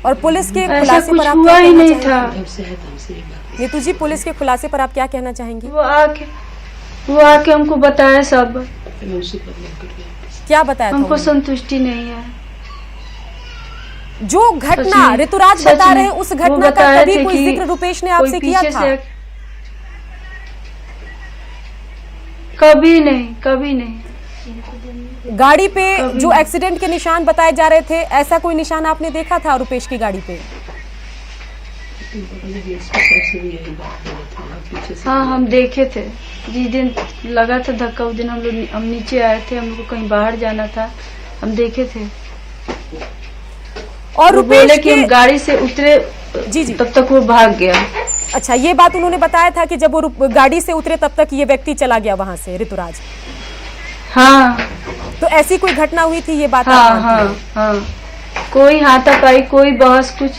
और पुलिस के ऐसा खुलासे कुछ पर आप हुआ क्या ही कहना नहीं चाहेंगी? था। नीतू जी, पुलिस के खुलासे पर आप क्या कहना चाहेंगी? वो आके हमको बताया सब। क्या बताया था हमको उन्होंने? संतुष्टि नहीं है। जो घटना सच में, ऋतुराज सच बता में, रहे हैं, उस वो घटना का बताए कभी थे कोई कि जिक्र रुपेश ने कोई आपसे किया पीछे था? से- कभी नहीं, कभी नहीं। गाड़ी पे कभी जो नहीं। एक्सीडेंट के निशान बताए जा रहे थे, ऐसा कोई निशान आपने देखा था रुपेश की गाड़ी पे? हाँ, हम देखे थे। जिस दिन लगा था धक्का, उस दिन हम नीचे आए थे। हम लोग को कहीं बाहर जाना था, हम देखे थे। और वो रुपेश बोले कि के हम गाड़ी से उतरे, जी जी, तब तक वो भाग गया। अच्छा, ये बात उन्होंने बताया था कि जब वो गाड़ी से उतरे तब तक ये व्यक्ति चला गया वहां से, ऋतुराज। हाँ तो ऐसी कोई घटना हुई थी, ये बात आप हाँ मानती हाँ हैं? हाँ, कोई हाथापाई, कोई बहस, कुछ।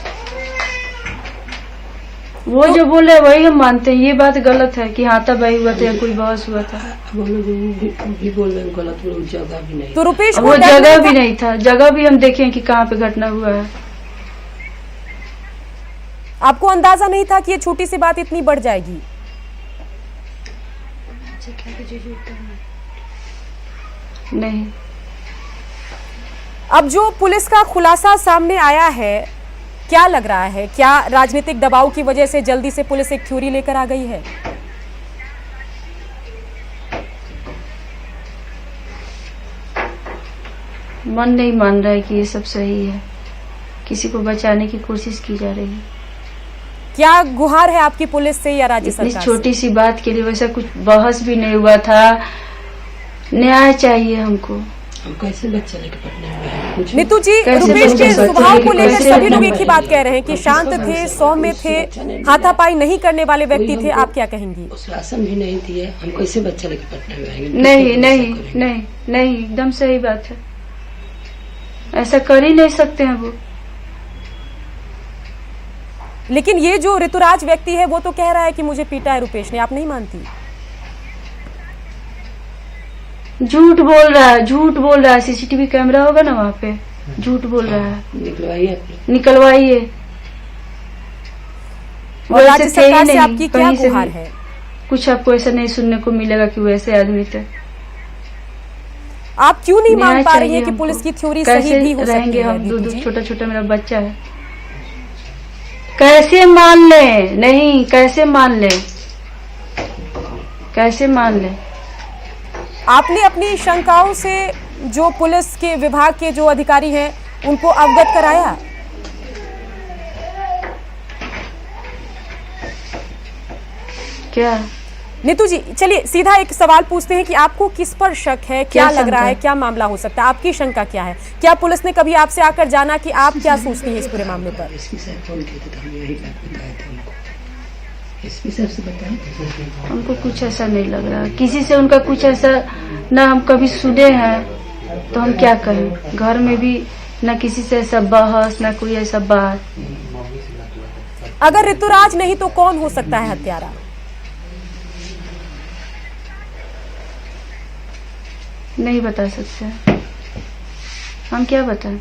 वो जो बोले वही हम मानते हैं। ये बात गलत है कि हाथापाई हुआ था या कोई बहस हुआ था। भी बोल रहे हैं गलत, वो जगह भी नहीं। तो रुपेश वो को डर जगह नहीं भी था? नहीं था। जगह भी हम देखे कि कहाँ पे घटना हुआ है। आपको अंदाजा नहीं था कि ये छोटी सी बात इतनी बढ़ जाएगी? नहीं। अब जो पुलिस का खुलासा सामने आया है, क्या लग रहा है? क्या राजनीतिक दबाव की वजह से जल्दी से पुलिस एक थ्योरी लेकर आ गई है? मन नहीं मान रहा है कि ये सब सही है। किसी को बचाने की कोशिश की जा रही है। क्या गुहार है आपकी पुलिस से या राज्य इतनी सरकार छोटी सी बात के लिए वैसा कुछ बहस भी नहीं हुआ था। न्याय चाहिए हमको। हम कैसे बच्चा लेके पढ़ने में कुछ से? नीतू जी, कैसे रुपेश के बच्चे स्वभाव को लेकर कैसे सभी लोग बच्चे एक ही बात कह रहे हैं कि शांत थे, सौम्य थे, हाथापाई नहीं करने वाले व्यक्ति थे। आप क्या कहेंगी? उस राशन भी नहीं दिए, हम कैसे बच्चा लेके पढ़ने में आएंगे? नहीं नहीं नहीं नहीं, एकदम सही बात है। ऐसा कर ही नहीं सकते हैं वो। लेकिन ये जो ऋतुराज व्यक्ति है, वो तो कह रहा है कि मुझे पीटा है रुपेश ने। आप नहीं मानती? झूठ बोल रहा है, झूठ बोल रहा है। सीसीटीवी कैमरा होगा ना वहाँ पे, झूठ बोल रहा है। निकलवाइए अपने। निकलवाइए। और राज्य वैसे थे ही सरकार से नहीं, आपकी क्या कहीं से गुहार भी। है? कुछ आपको ऐसा नहीं सुनने को मिलेगा कि वैसे आदमी थे। आप क्यों नहीं मान न्याय पा रही चाहिए हैं कि हमको। पुलिस की थ्योरी कैसे सही भी हो सकती रहेंगे है? हम? नीतू दो जी? छोटा छोटा मेरा बच्चा है। कैसे मान ले? नहीं, कैसे मान ले? कैसे मान ले? आपने अपनी शंकाओं से जो पुलिस के विभाग के जो अधिकारी हैं उनको अवगत कराया? क्या? नीतू जी, चलिए सीधा एक सवाल पूछते हैं कि आपको किस पर शक है? क्या लग रहा शंका? है? क्या मामला हो सकता है? आपकी शंका क्या है? क्या पुलिस ने कभी आपसे आकर जाना कि आप क्या सोचती हैं इस पूरे मामले पर? एसपी साहब फोन किए थे तो हम यही बात बताए थे हमको। एसपी साहब से बताए हमको कुछ ऐसा नहीं लग रहा। किसी से उनका कुछ ऐसा ना हम कभी सुने हैं, तो हम क्या कहें? घर में भी ना किसी से ऐसा बहस, ना कोई ऐसा बात। अगर ऋतुराज नहीं तो कौन हो सकता है हत्यारा? नहीं बता सकते। हम क्या बताएं?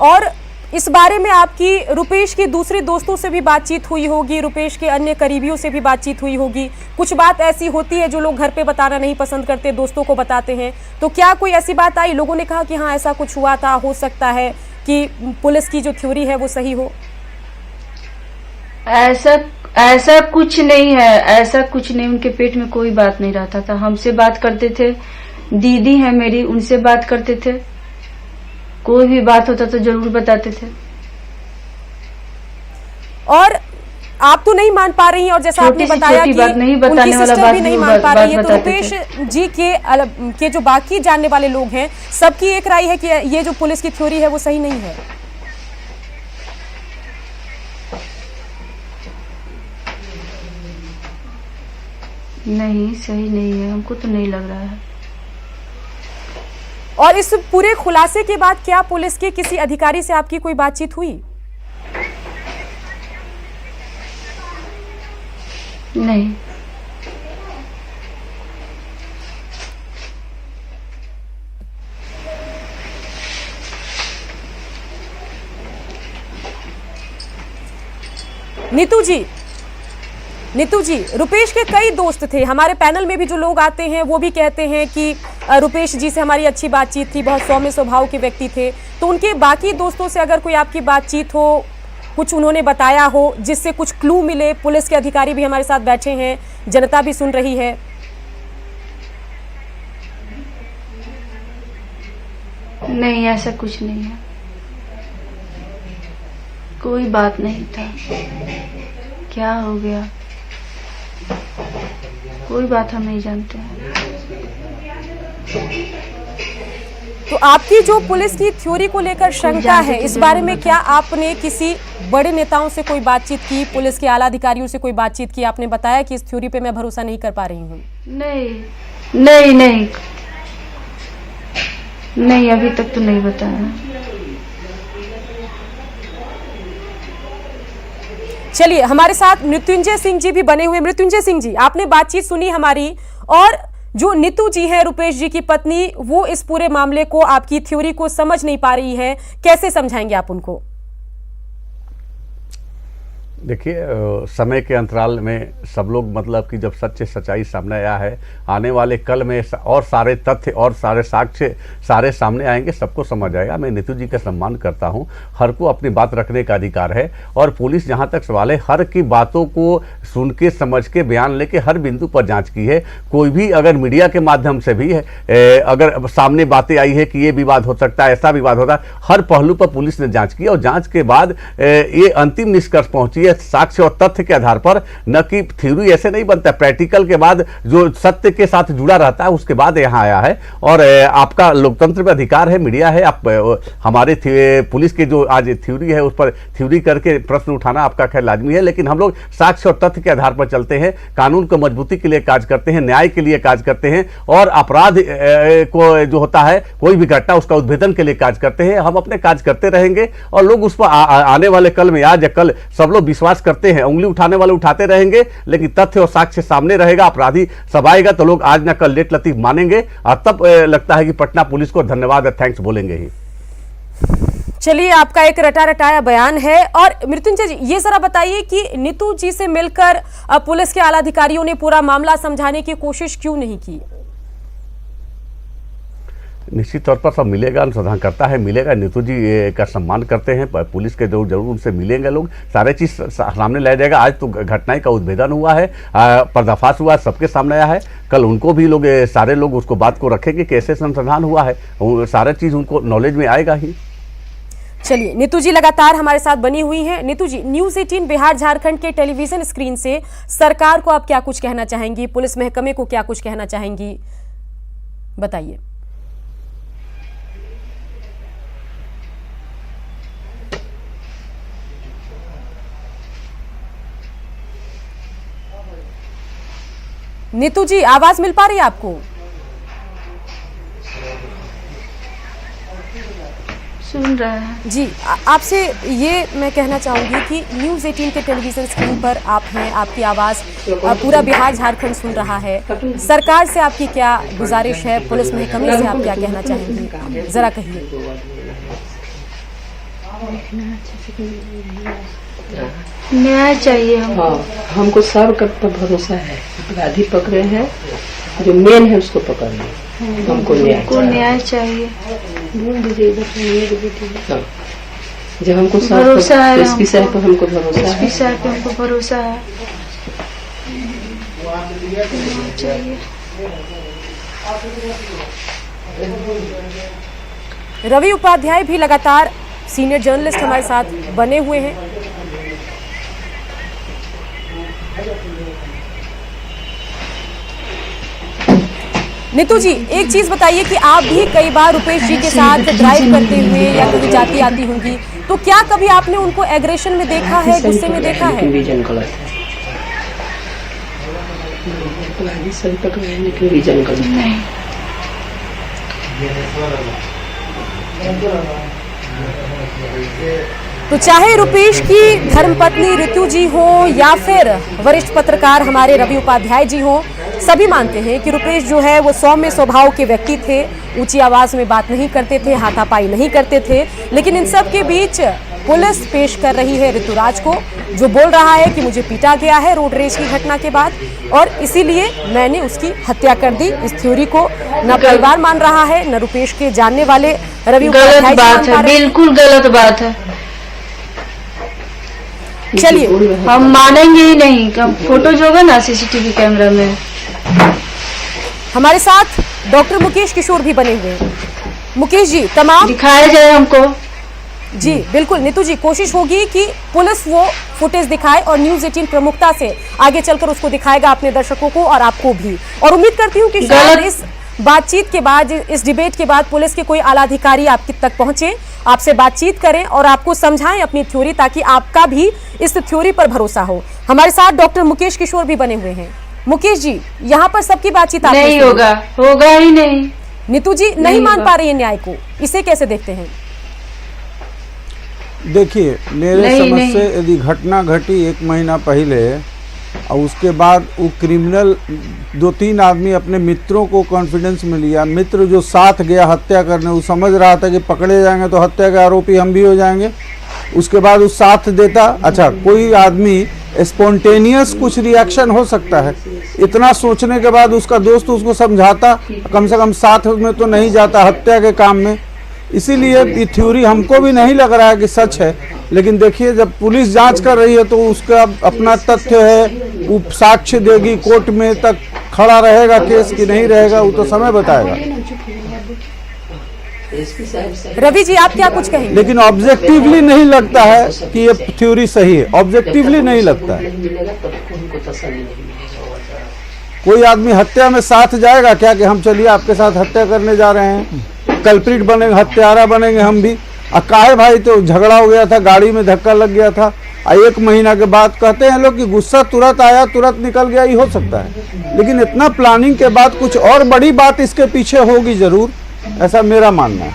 और इस बारे में आपकी रुपेश के दूसरे दोस्तों से भी बातचीत हुई होगी, रुपेश के अन्य करीबियों से भी बातचीत हुई होगी। कुछ बात ऐसी होती है जो लोग घर पे बताना नहीं पसंद करते, दोस्तों को बताते हैं। तो क्या कोई ऐसी बात आई, लोगों ने कहा कि हाँ ऐसा कुछ हुआ था, हो सकता है कि पुलिस की जो थ्योरी है वो सही हो? ऐसा कुछ नहीं है। ऐसा कुछ नहीं। उनके पेट में कोई बात नहीं रहता था। हमसे बात करते थे, दीदी है मेरी, उनसे बात करते थे। कोई भी बात होता तो जरूर बताते थे। और आप तो नहीं मान पा रही हैं, और जैसा आपने बताया कि बात नहीं बताने उनकी वाला सिस्टर बात भी नहीं भी मान पा रही है। तो बताते रुपेश जी के जो बाकी जानने वाले लोग हैं, सबकी एक राय है कि ये जो पुलिस की थ्योरी है वो सही नहीं है। नहीं, सही नहीं है, हमको तो नहीं लग रहा है। और इस पूरे खुलासे के बाद क्या पुलिस के किसी अधिकारी से आपकी कोई बातचीत हुई? नहीं। नीतू जी, रुपेश के कई दोस्त थे। हमारे पैनल में भी जो लोग आते हैं वो भी कहते हैं कि रुपेश जी से हमारी अच्छी बातचीत थी, बहुत सौम्य स्वभाव के व्यक्ति थे। तो उनके बाकी दोस्तों से अगर कोई आपकी बातचीत हो, कुछ उन्होंने बताया हो जिससे कुछ क्लू मिले, पुलिस के अधिकारी भी हमारे साथ बैठे हैं, जनता भी सुन रही है। नहीं, ऐसा कुछ नहीं है, कोई बात नहीं था। क्या हो गया, कोई बात हम नहीं जानते हैं। तो आपकी जो पुलिस की थ्योरी को लेकर शंका है, इस बारे में क्या आपने किसी बड़े नेताओं से कोई बातचीत की, पुलिस के आला अधिकारियों से कोई बातचीत की? आपने बताया कि इस थ्योरी पे मैं भरोसा नहीं कर पा रही हूँ। नहीं, अभी तक तो नहीं बताया। चलिए, हमारे साथ मृत्युंजय सिंह जी भी बने हुए। मृत्युंजय सिंह जी, आपने बातचीत सुनी हमारी, और जो नीतू जी है, रुपेश जी की पत्नी, वो इस पूरे मामले को, आपकी थ्योरी को समझ नहीं पा रही है। कैसे समझाएंगे आप उनको? देखिए, समय के अंतराल में सब लोग, मतलब कि जब सच्चे सच्चाई सामने आया है, आने वाले कल में और सारे तथ्य और सारे साक्ष्य सारे सामने आएंगे, सबको समझ आएगा। मैं नीतू जी का सम्मान करता हूं, हर को अपनी बात रखने का अधिकार है, और पुलिस जहां तक सवाल है, हर की बातों को सुन के, समझ के, बयान लेके हर बिंदु पर जांच की है। कोई भी अगर मीडिया के माध्यम से भी अगर सामने बातें आई है कि ये विवाद हो सकता है, ऐसा विवाद होता है, हर पहलू पर पुलिस ने जाँच की, और जाँच के बाद ये अंतिम निष्कर्ष पहुंची है साक्ष्य और तथ्य के आधार पर। न कि थ्योरी ऐसे नहीं बनता, प्रैक्टिकल के बाद जो सत्य के साथ जुड़ा रहता है उसके बाद यहाँ आया है। और आपका लोकतंत्र में अधिकार है, मीडिया है, आप हमारे पुलिस के जो आज थ्योरी है उस पर थ्योरी करके प्रश्न उठाना आपका खैर लाजमी है, लेकिन हम लोग साक्ष्य और तथ्य के आधार पर चलते हैं, कानून को मजबूती के लिए कार्य करते हैं, न्याय के लिए कार्य करते हैं, और अपराध को जो होता है, कोई भी घटना, उसका उद्भेदन के लिए कार्य करते हैं। हम अपने कार्य करते रहेंगे, और लोग उस पर आने वाले कल में, आज या कल, सब लोग विश्वास करते हैं। उंगली उठाने वाले उठाते रहेंगे, लेकिन तथ्य और साक्ष्य सामने रहेगा, अपराधी सबाएगा, तो लोग आज ना कल लेट लतीफ मानेंगे, और तब लगता है कि पटना पुलिस को धन्यवाद और थैंक्स बोलेंगे ही। चलिए, आपका एक रटा रटाया बयान है। और मृत्युंजय जी, ये जरा बताइए कि नीतू जी से मिलकर पुलिस के आला अधिकारियों ने पूरा मामला समझाने की कोशिश क्यों नहीं की? निश्चित तौर पर सब मिलेगा, अनुसंधान करता है, मिलेगा। नीतू जी का सम्मान करते हैं, पुलिस के जरूर उनसे मिलेंगे लोग, सारे चीज़ सामने लाया जाएगा। आज तो घटना का उद्भेदन हुआ है, पर्दाफाश हुआ, सबके सामने आया है। कल उनको भी लोग, सारे लोग उसको बात को रखेंगे कि ऐसे अनुसंधान हुआ है, सारा चीज़ उनको नॉलेज में आएगा ही। चलिए, नीतू जी लगातार हमारे साथ बनी हुई हैं। नीतू जी, न्यूज़ 18 बिहार झारखंड के टेलीविजन स्क्रीन से सरकार को आप क्या कुछ कहना चाहेंगी, पुलिस महकमे को क्या कुछ कहना चाहेंगी, बताइए। नीतू जी, आवाज मिल पा रही है आपको? सुन रहा है जी। आपसे ये मैं कहना चाहूंगी कि न्यूज़ 18 के टेलीविजन स्क्रीन पर आप हैं, आपकी आवाज़ पूरा बिहार झारखंड सुन रहा है। सरकार से आपकी क्या गुजारिश है, पुलिस महकमे से आप क्या कहना चाहेंगी, जरा कहिए। न्याय चाहिए हमको। हमको सब पर भरोसा है, अपराधी पकड़े हैं, जो मेन है उसको पकड़ लें। हमको न्याय चाहिए। जब हमको भरोसा है, इस विषय पर हमको भरोसा है, इस विषय पर हमको भरोसा है। चाहिए। रवि उपाध्याय भी लगातार सीनियर जर्नलिस्ट हमारे साथ बने हुए हैं। नीतू जी, एक चीज बताइए कि आप भी कई बार रुपेश जी के साथ ड्राइव करते हुए या कहीं जाती आती होंगी, तो क्या कभी आपने उनको एग्रेशन में देखा है, गुस्से में देखा है? अपराधी सही पकड़े हैं, लेकिन रीजन गलत नहीं। तो चाहे रुपेश की धर्मपत्नी ऋतु जी हो या फिर वरिष्ठ पत्रकार हमारे रवि उपाध्याय जी हो, सभी मानते हैं कि रुपेश जो है वो सौम्य स्वभाव के व्यक्ति थे, ऊंची आवाज में बात नहीं करते थे, हाथापाई नहीं करते थे। लेकिन इन सब के बीच पुलिस पेश कर रही है ऋतुराज को, जो बोल रहा है कि मुझे पीटा गया है रोड रेज की घटना के बाद और इसीलिए मैंने उसकी हत्या कर दी। इस थ्योरी को न परिवार मान रहा है, न रुपेश के जानने वाले रवि उपाध्याय गलत बात है, बिल्कुल गलत बात है। चलिए हम मानेंगे ही नहीं। फोटो जो होगा ना सीसीटीवी कैमरा में। हमारे साथ डॉक्टर मुकेश किशोर भी बने हुए हैं। मुकेश जी, तमाम दिखाया जाए हमको। जी बिल्कुल नीतू जी, कोशिश होगी कि पुलिस वो फुटेज दिखाए और न्यूज़ 18 प्रमुखता से आगे चलकर उसको दिखाएगा अपने दर्शकों को और आपको भी। और उम्मीद करती हूँ कि शायद इस बातचीत के बाद, इस डिबेट के बाद पुलिस के कोई आला अधिकारी आपके तक पहुंचे, आपसे बातचीत करें और आपको समझाएं अपनी थ्योरी, ताकि आपका भी इस थ्योरी पर भरोसा हो। हमारे साथ डॉक्टर मुकेश किशोर भी बने हुए हैं। मुकेश जी, यहाँ पर सबकी बातचीत आपने नहीं होगा, होगा ही नहीं। नीतू जी नहीं मान पा रही है न्याय को, इसे कैसे देखते हैं? देखिए, मेरे समझ से यदि घटना घटी 1 महीना पहले और उसके बाद वो क्रिमिनल 2-3 आदमी अपने मित्रों को कॉन्फिडेंस में लिया, मित्र जो साथ गया हत्या करने, वो समझ रहा था कि पकड़े जाएंगे तो हत्या के आरोपी हम भी हो जाएंगे, उसके बाद वो साथ देता। अच्छा, कोई आदमी स्पॉन्टेनियस कुछ रिएक्शन हो सकता है, इतना सोचने के बाद उसका दोस्त उसको समझाता, कम से कम साथ में तो नहीं जाता हत्या के काम में। इसीलिए ये थ्योरी हमको भी नहीं लग रहा है कि सच है, लेकिन देखिए जब पुलिस जांच कर रही है तो उसका अपना तथ्य है, वो साक्ष्य देगी, कोर्ट में तक खड़ा रहेगा केस कि नहीं रहेगा, वो तो समय बताएगा। रवि जी, आप क्या कुछ कहेंगे? लेकिन ऑब्जेक्टिवली नहीं लगता है कि ये थ्योरी सही है, ऑब्जेक्टिवली नहीं लगता है। कोई आदमी हत्या में साथ जाएगा क्या कि हम चलिए आपके साथ हत्या करने जा रहे हैं, कल्प्रिट बनेंगे, हत्यारा बनेंगे हम भी। काहे भाई, तो झगड़ा हो गया था, गाड़ी में धक्का लग गया था, 1 महीना के बाद कहते हैं लोग कि गुस्सा तुरंत आया तुरंत निकल गया, ही हो सकता है। लेकिन इतना प्लानिंग के बाद कुछ और बड़ी बात इसके पीछे होगी जरूर, ऐसा मेरा मानना है।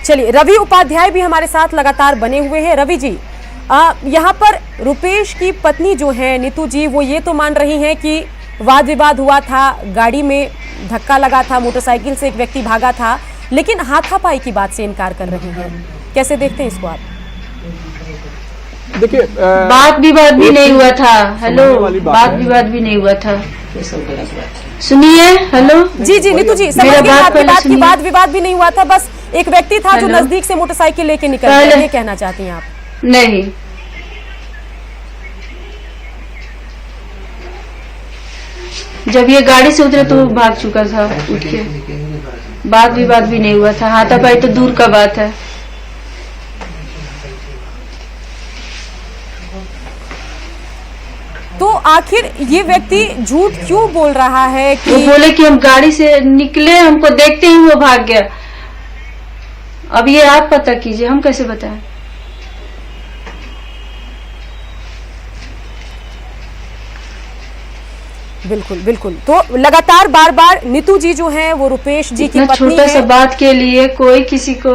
चलिए, रवि उपाध्याय भी हमारे साथ लगातार बने हुए हैं। रवि जी, यहाँ पर रुपेश की पत्नी जो है नीतू जी, वो ये तो मान रही हैं कि वाद विवाद हुआ था, गाड़ी में धक्का लगा था, मोटरसाइकिल से एक व्यक्ति भागा था, लेकिन हाथापाई की बात से इनकार कर रहे हैं। कैसे देखते हैं इसको आप? देखिए, बात विवाद भी नहीं हुआ था। हेलो, बात विवाद भी नहीं हुआ था। सुनिए, हेलो जी जी नीतू जी, समझ गए बात की, बात विवाद भी नहीं हुआ था, बस एक व्यक्ति था जो नजदीक से मोटरसाइकिल लेके निकल गया, ये कहना चाहती हैं आप? नहीं, जब ये गाड़ी से उतरे तो वो भाग चुका था उठ के। बात विवाद भी नहीं हुआ था, हाथापाई तो दूर का बात है। तो आखिर ये व्यक्ति झूठ क्यों बोल रहा है कि वो बोले कि हम गाड़ी से निकले, हमको देखते ही वो भाग गया। अब ये आप पता कीजिए, हम कैसे बताएं? बिल्कुल बिल्कुल। तो लगातार बार बार नीतू जी जो हैं वो रुपेश जी की पत्नी छोटा सा बात के लिए कोई किसी को,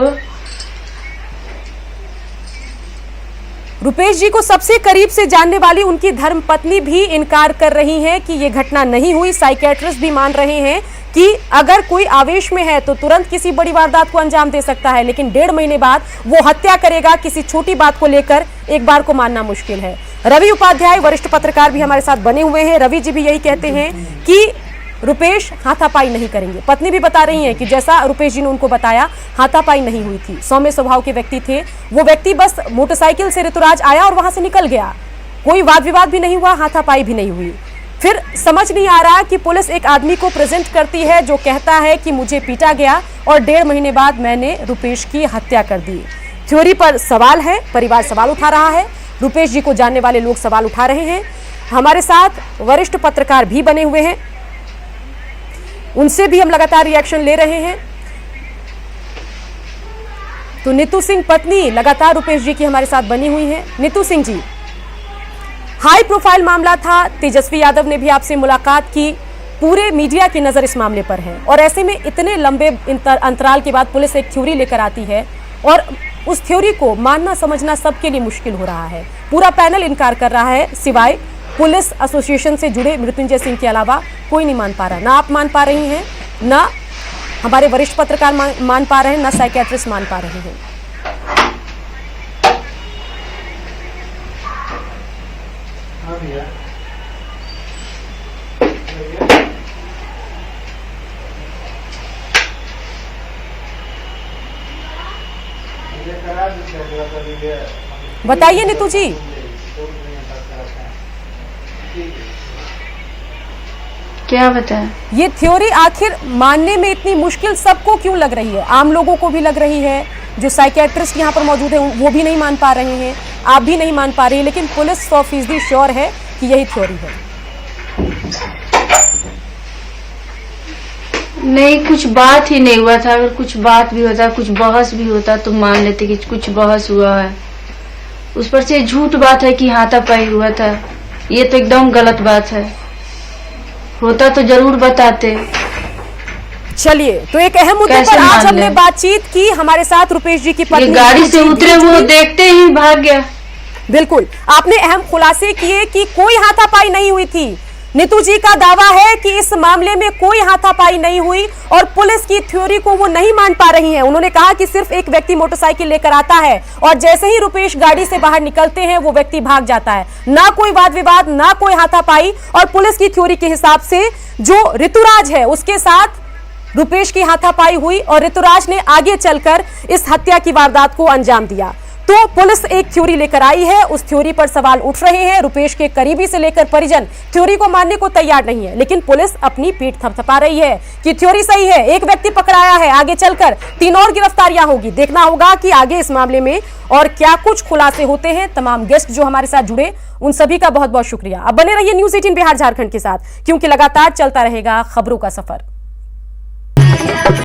रुपेश जी को सबसे करीब से जानने वाली उनकी धर्मपत्नी भी इनकार कर रही हैं कि ये घटना नहीं हुई। साइकियाट्रिस्ट भी मान रहे हैं कि अगर कोई आवेश में है तो तुरंत किसी बड़ी वारदात को अंजाम दे सकता है, लेकिन 1.5 महीने बाद वो हत्या करेगा किसी छोटी बात को लेकर, एक बार को मानना मुश्किल है। रवि उपाध्याय वरिष्ठ पत्रकार भी हमारे साथ बने हुए हैं। रवि जी भी यही कहते हैं कि रुपेश हाथापाई नहीं करेंगे। पत्नी भी बता रही है कि जैसा रुपेश जी ने उनको बताया, हाथापाई नहीं हुई थी, सौम्य स्वभाव के व्यक्ति थे। वो व्यक्ति बस मोटरसाइकिल से ऋतुराज आया और वहां से निकल गया, कोई वाद विवाद भी नहीं हुआ, हाथापाई भी नहीं हुई। फिर समझ नहीं आ रहा कि पुलिस एक आदमी को प्रेजेंट करती है जो कहता है कि मुझे पीटा गया और 1.5 महीने बाद मैंने रुपेश की हत्या कर दी। थ्योरी पर सवाल है, परिवार सवाल उठा रहा है, रुपेश जी को जानने वाले लोग सवाल उठा रहे हैं। हमारे साथ वरिष्ठ पत्रकार भी बने हुए हैं, उनसे भी हम लगातार रिएक्शन ले रहे हैं। तो नीतू सिंह पत्नी लगातार रुपेश जी की हमारे साथ बनी हुई है। नीतू सिंह जी, हाई प्रोफाइल मामला था। तेजस्वी यादव ने भी आपसे मुलाकात की। पूरे मीडिया की नजर इस मामले पर है और ऐसे में इतने लंबे अंतराल के बाद पुलिस एक थ्योरी लेकर आती है और उस थ्योरी को मानना समझना सबके लिए मुश्किल हो रहा है। पूरा पैनल इनकार कर रहा है, सिवाय पुलिस एसोसिएशन से जुड़े मृत्युंजय सिंह के अलावा कोई नहीं मान पा रहा। ना आप मान पा रही हैं, ना हमारे वरिष्ठ पत्रकार मान पा रहे हैं, ना साइकियाट्रिस्ट मान पा रहे हैं। बताइए नीतू जी। क्या बताएं? ये थ्योरी आखिर मानने में इतनी मुश्किल सबको क्यों लग रही है? आम लोगों को भी लग रही है, जो साइकियाट्रिस्ट यहाँ पर मौजूद है वो भी नहीं मान पा रहे हैं, आप भी नहीं मान पा रही है, लेकिन पुलिस 100% श्योर है कि यही थ्योरी है। नहीं, कुछ बात ही नहीं हुआ था। अगर कुछ बात भी होता, कुछ बहस भी होता तो मान लेते कि कुछ बहस हुआ है। उस पर से झूठ बात है कि हाथापाई हुआ था, ये तो एकदम गलत बात है। होता तो जरूर बताते। चलिए, तो एक अहम मुद्दे पर आज हमने बातचीत की। हमारे साथ रुपेश जी की पत्नी गाड़ी से उतरे, वो देखते ही भाग गया। बिल्कुल, आपने अहम खुलासे किए कि कोई हाथापाई नहीं हुई थी। नीतू जी का दावा है कि इस मामले में कोई हाथापाई नहीं हुई और पुलिस की थ्योरी को वो नहीं मान पा रही हैं। उन्होंने कहा कि सिर्फ एक व्यक्ति मोटरसाइकिल लेकर आता है और जैसे ही रुपेश गाड़ी से बाहर निकलते हैं वो व्यक्ति भाग जाता है। ना कोई वाद विवाद, ना कोई हाथापाई, और पुलिस की थ्योरी के हिसाब से जो ऋतुराज है उसके साथ रुपेश की हाथापाई हुई और ऋतुराज ने आगे चलकर इस हत्या की वारदात को अंजाम दिया। तो पुलिस एक थ्योरी लेकर आई है, उस थ्योरी पर सवाल उठ रहे हैं। रुपेश के करीबी से लेकर परिजन थ्योरी को मानने को तैयार नहीं है, लेकिन पुलिस अपनी पीठ थपथपा रही है कि थ्योरी सही है, एक व्यक्ति पकड़ाया है, आगे चलकर 3 और गिरफ्तारियां होगी। देखना होगा कि आगे इस मामले में और क्या कुछ खुलासे होते हैं। तमाम गेस्ट जो हमारे साथ जुड़े उन सभी का बहुत बहुत शुक्रिया। अब बने रहिए न्यूज़ 18 बिहार झारखंड के साथ, क्योंकि लगातार चलता रहेगा खबरों का सफर।